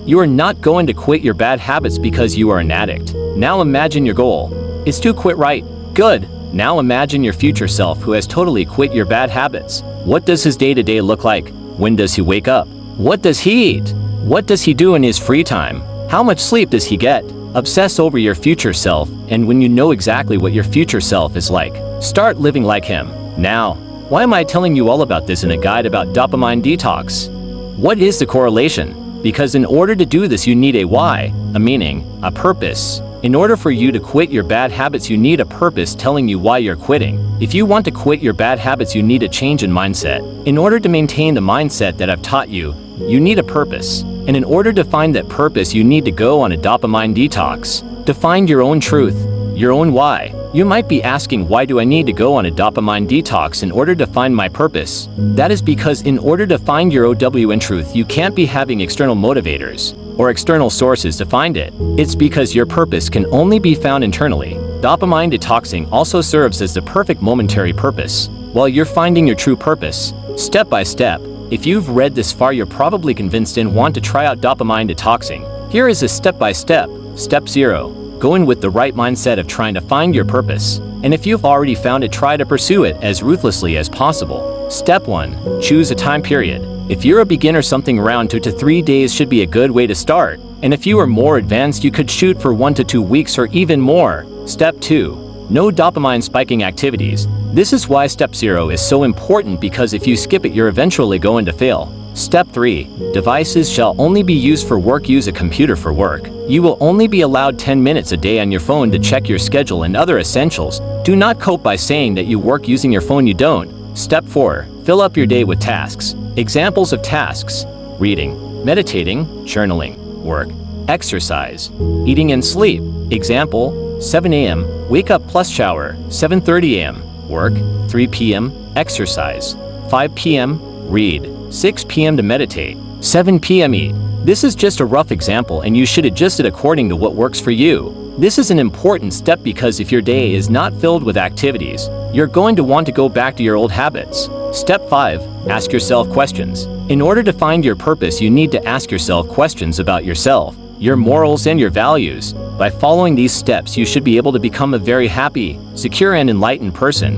You are not going to quit your bad habits because you are an addict. Now imagine your goal is to quit, right? Good. Now imagine your future self who has totally quit your bad habits. What does his day-to-day look like? When does he wake up? What does he eat? What does he do in his free time? How much sleep does he get? Obsess over your future self, and when you know exactly what your future self is like, start living like him. Now, why am I telling you all about this in a guide about dopamine detox? What is the correlation? Because in order to do this, you need a why, a meaning, a purpose. In order for you to quit your bad habits, you need a purpose telling you why you're quitting. If you want to quit your bad habits, you need a change in mindset. In order to maintain the mindset that I've taught you, you need a purpose. And in order to find that purpose, you need to go on a dopamine detox. To find your own truth, your own why. You might be asking, why do I need to go on a dopamine detox in order to find my purpose? That is because in order to find your OWN truth, you can't be having external motivators or external sources to find it. It's because your purpose can only be found internally. Dopamine detoxing also serves as the perfect momentary purpose. While you're finding your true purpose, step by step. If you've read this far, you're probably convinced and want to try out dopamine detoxing. Here is a step-by-step. Step 0. Go in with the right mindset of trying to find your purpose. And if you've already found it, try to pursue it as ruthlessly as possible. Step 1. Choose a time period. If you're a beginner, something around 2 to 3 days should be a good way to start. And if you are more advanced, you could shoot for 1 to 2 weeks or even more. Step 2. No dopamine spiking activities. This is why step 0 is so important, because if you skip it, you're eventually going to fail. Step 3. Devices shall only be used for work. Use a computer for work. You will only be allowed 10 minutes a day on your phone to check your schedule and other essentials. Do not cope by saying that you work using your phone. You don't. Step 4. Fill up your day with tasks. Examples of tasks: reading, meditating, journaling, work, exercise, eating and sleep. Example: 7 a.m. wake up plus shower, 7:30 a.m. work, 3 p.m. exercise, 5 p.m. read, 6 p.m. to meditate, 7 p.m. eat. This is just a rough example, and you should adjust it according to what works for you. This is an important step, because if your day is not filled with activities, you're going to want to go back to your old habits. Step 5. Ask yourself questions. In order to find your purpose, you need to ask yourself questions about yourself, your morals, and your values. By following these steps, you should be able to become a very happy, secure, and enlightened person.